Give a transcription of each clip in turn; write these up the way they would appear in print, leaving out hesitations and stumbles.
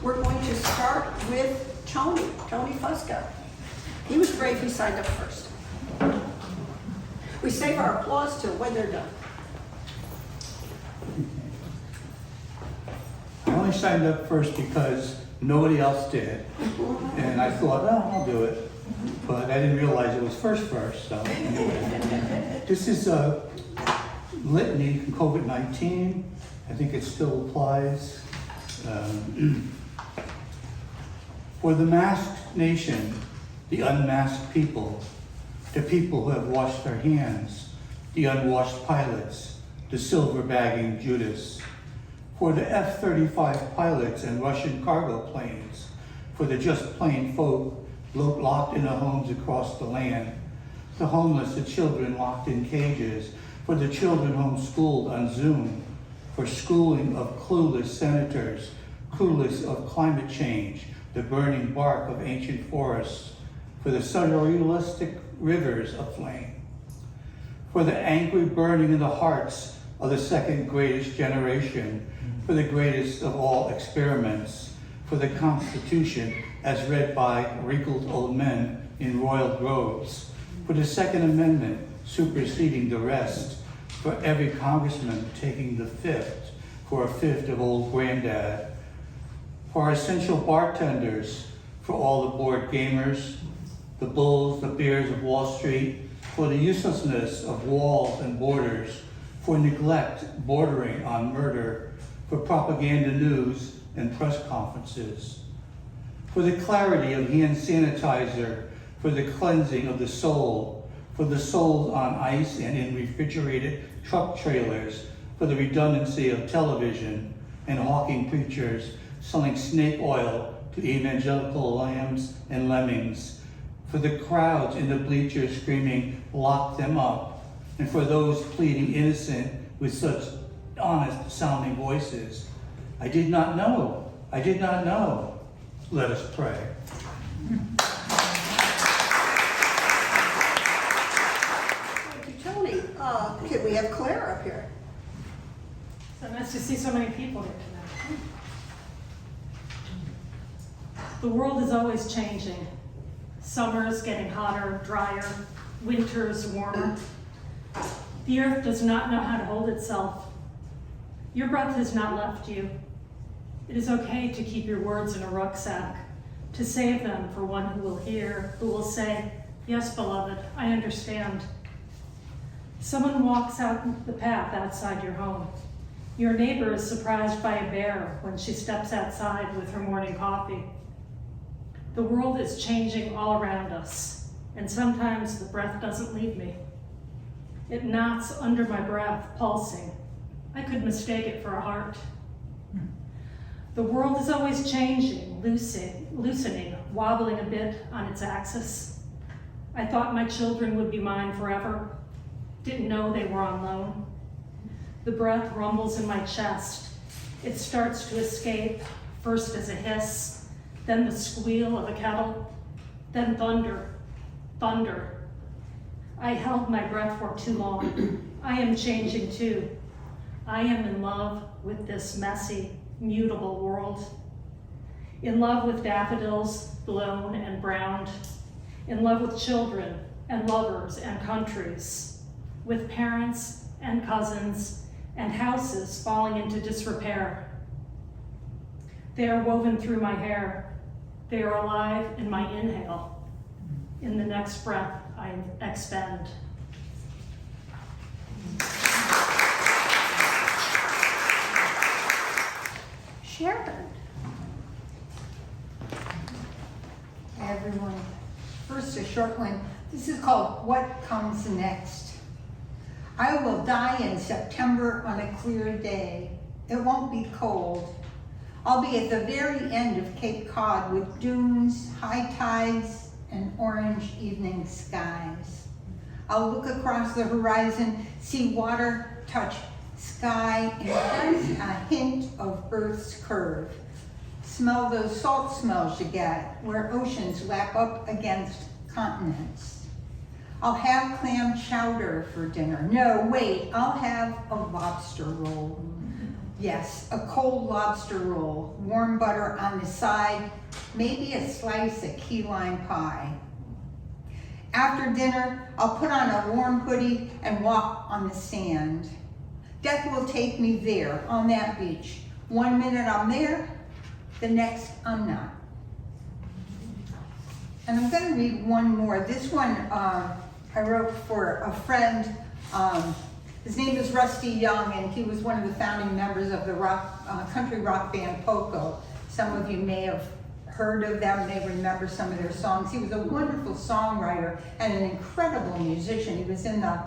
We're going to start with Tony Fusco. He was brave, he signed up first. We save our applause till when they're done. I only signed up first because nobody else did. And I thought, oh, I'll do it. But I didn't realize it was first, so anyway. This is a litany from COVID-19. I think it still applies. For the masked nation, the unmasked people, the people who have washed their hands, the unwashed pilots, the silver-bagging Judas. For the F-35 pilots and Russian cargo planes, for the just plain folk locked in their homes across the land, the homeless, the children locked in cages, for the children homeschooled on Zoom, for schooling of clueless senators, clueless of climate change, the burning bark of ancient forests, for the surrealistic rivers aflame, for the angry burning in the hearts of the second greatest generation, for the greatest of all experiments, for the Constitution as read by wrinkled old men in royal robes, for the Second Amendment superseding the rest, for every congressman taking the fifth, for a fifth of old granddad, for our essential bartenders, for all the board gamers, the bulls, the bears of Wall Street, for the uselessness of walls and borders, for neglect bordering on murder, for propaganda news and press conferences, for the clarity of hand sanitizer, for the cleansing of the soul, for the souls on ice and in refrigerated truck trailers, for the redundancy of television and hawking preachers selling snake oil to evangelical lambs and lemmings, for the crowds in the bleachers screaming, "Lock them up," and for those pleading innocent with such honest sounding voices. I did not know. Let us pray. Thank you, Tony. Can we have Claire up here? So nice to see so many people here tonight. The world is always changing. Summer's getting hotter, drier, winter's warmer. The earth does not know how to hold itself. Your breath has not left you. It is okay to keep your words in a rucksack, to save them for one who will hear, who will say, "Yes, beloved, I understand." Someone walks out the path outside your home. Your neighbor is surprised by a bear when she steps outside with her morning coffee. The world is changing all around us, and sometimes the breath doesn't leave me. It knots under my breath, pulsing. I could mistake it for a heart. The world is always changing, loosening, wobbling a bit on its axis. I thought my children would be mine forever. Didn't know they were on loan. The breath rumbles in my chest. It starts to escape, first as a hiss, then the squeal of a kettle, then thunder. I held my breath for too long. I am changing too. I am in love with this messy, mutable world. In love with daffodils, blown and browned. In love with children and lovers and countries. With parents and cousins and houses falling into disrepair. They are woven through my hair. They are alive in my inhale. In the next breath I expend. Sharon. Hi, everyone. First, a short one. This is called What Comes Next. I will die in September on a clear day. It won't be cold. I'll be at the very end of Cape Cod with dunes, high tides, and orange evening skies. I'll look across the horizon, see water touch sky, and just a hint of Earth's curve. Smell those salt smells you get, where oceans lap up against continents. I'll have clam chowder for dinner. No, wait, I'll have a lobster roll. Yes, a cold lobster roll, warm butter on the side, maybe a slice of key lime pie. After dinner, I'll put on a warm hoodie and walk on the sand. Death will take me there, on that beach. 1 minute I'm there, the next I'm not. And I'm going to read one more. This one I wrote for a friend. His name is Rusty Young, and he was one of the founding members of the country rock band Poco. Some of you may have heard of them, may remember some of their songs. He was a wonderful songwriter and an incredible musician. He was in the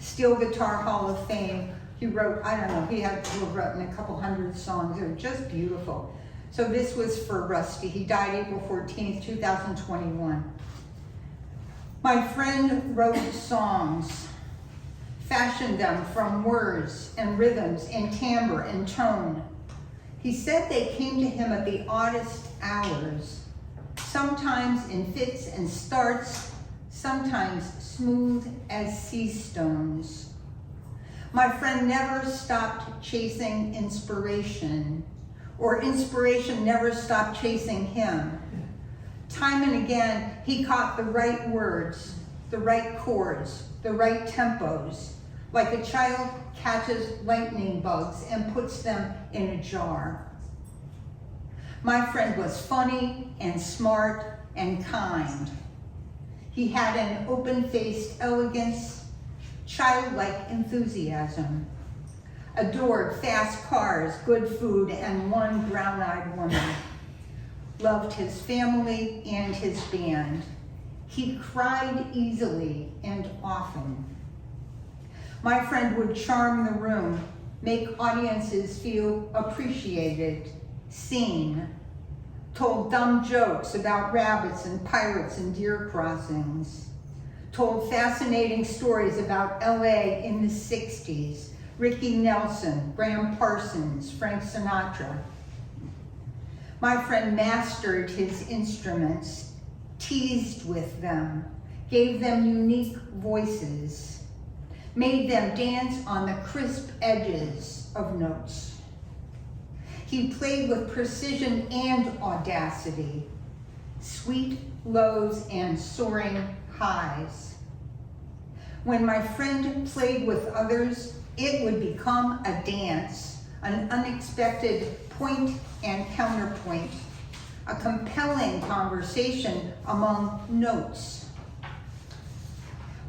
Steel Guitar Hall of Fame. He wrote, I don't know, he had written a couple hundred songs. They were just beautiful. So this was for Rusty. He died April 14th, 2021. My friend wrote songs, fashioned them from words and rhythms and timbre and tone. He said they came to him at the oddest hours, sometimes in fits and starts, sometimes smooth as sea stones. My friend never stopped chasing inspiration, or inspiration never stopped chasing him. Time and again, he caught the right words, the right chords, the right tempos, like a child catches lightning bugs and puts them in a jar. My friend was funny and smart and kind. He had an open-faced elegance, childlike enthusiasm, adored fast cars, good food, and one brown-eyed woman, loved his family and his band. He cried easily and often. My friend would charm the room, make audiences feel appreciated, seen, told dumb jokes about rabbits and pirates and deer crossings, told fascinating stories about LA in the 60s, Ricky Nelson, Graham Parsons, Frank Sinatra. My friend mastered his instruments, teased with them, gave them unique voices, made them dance on the crisp edges of notes. He played with precision and audacity, sweet lows and soaring highs. When my friend played with others, it would become a dance, an unexpected point and counterpoint, a compelling conversation among notes.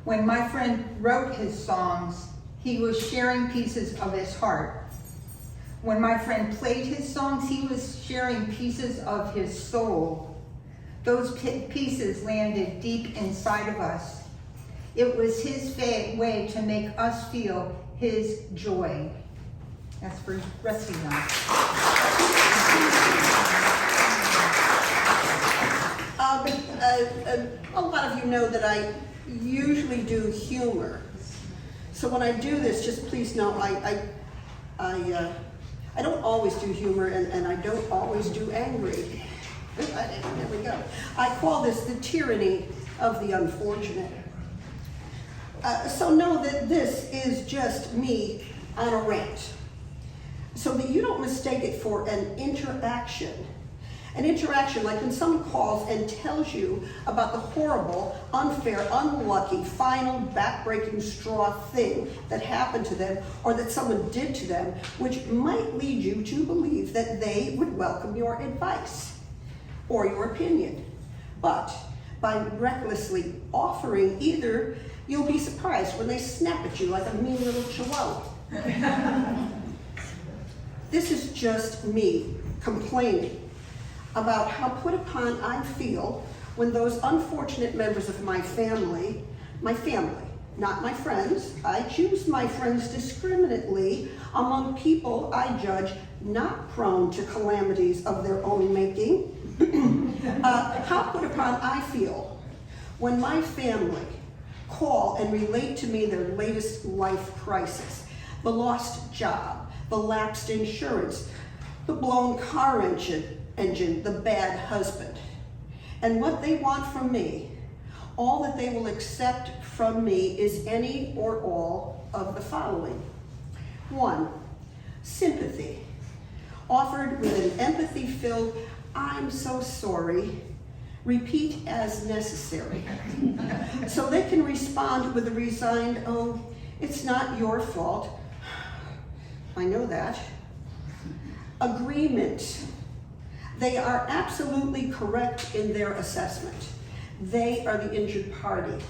When my friend wrote his songs, he was sharing pieces of his heart. When my friend played his songs, he was sharing pieces of his soul. Those pieces landed deep inside of us. It was his way to make us feel his joy. That's for Rusty Young. A lot of you know that I usually do humor. So when I do this, just please know I don't always do humor, and I don't always do angry. There we go. I call this the tyranny of the unfortunate. So know that this is just me on a rant, so that you don't mistake it for an interaction. An interaction like when someone calls and tells you about the horrible, unfair, unlucky, final, backbreaking straw thing that happened to them or that someone did to them, which might lead you to believe that they would welcome your advice or your opinion. But by recklessly offering either, you'll be surprised when they snap at you like a mean little chihuahua. This is just me complaining about how put upon I feel when those unfortunate members of my family, not my friends, I choose my friends discriminately among people I judge not prone to calamities of their own making. How put upon I feel when my family call and relate to me their latest life crisis, the lost job, the lapsed insurance, the blown car engine, the bad husband. And what they want from me, all that they will accept from me is any or all of the following. 1, sympathy, offered with an empathy-filled, "I'm so sorry," repeat as necessary. So they can respond with a resigned, "Oh, it's not your fault. I know that." Agreement. They are absolutely correct in their assessment. They are the injured party.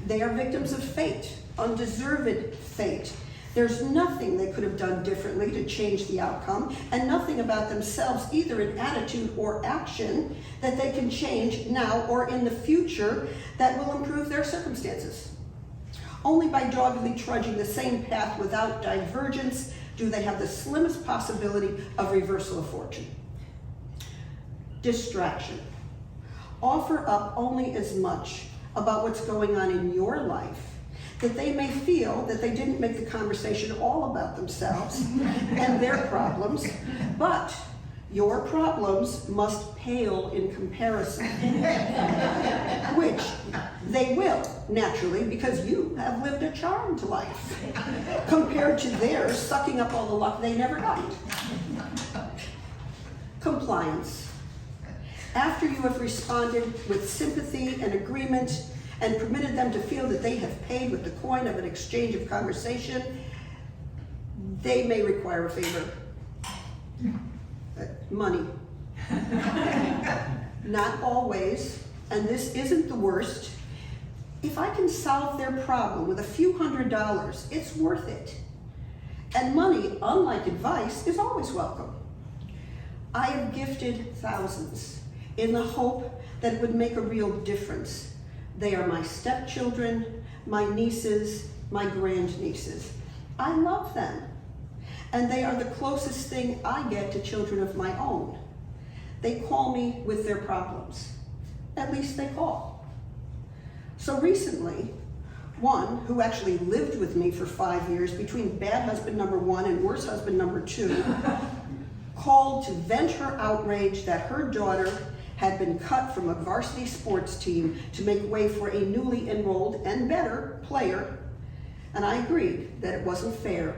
They are victims of fate, undeserved fate. There's nothing they could have done differently to change the outcome, and nothing about themselves, either in attitude or action, that they can change now or in the future that will improve their circumstances. Only by doggedly trudging the same path without divergence do they have the slimmest possibility of reversal of fortune. Distraction. Offer up only as much about what's going on in your life that they may feel that they didn't make the conversation all about themselves and their problems, but your problems must pale in comparison. Which they will, naturally, because you have lived a charmed life compared to theirs sucking up all the luck they never got. Compliance. After you have responded with sympathy and agreement and permitted them to feel that they have paid with the coin of an exchange of conversation, they may require a favor. Money. Not always, and this isn't the worst. If I can solve their problem with a few $100s, it's worth it. And money, unlike advice, is always welcome. I have gifted thousands in the hope that it would make a real difference. They are my stepchildren, my nieces, my grandnieces. I love them, and they are the closest thing I get to children of my own. They call me with their problems. At least they call. So recently, one who actually lived with me for 5 years between bad husband number 1 and worse husband number 2, called to vent her outrage that her daughter had been cut from a varsity sports team to make way for a newly enrolled and better player. And I agreed that it wasn't fair,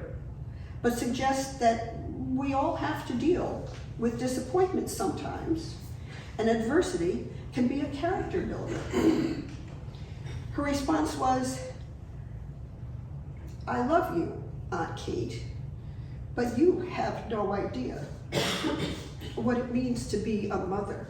but suggest that we all have to deal with disappointment sometimes, and adversity can be a character builder. Her response was, "I love you, Aunt Kate, but you have no idea what it means to be a mother."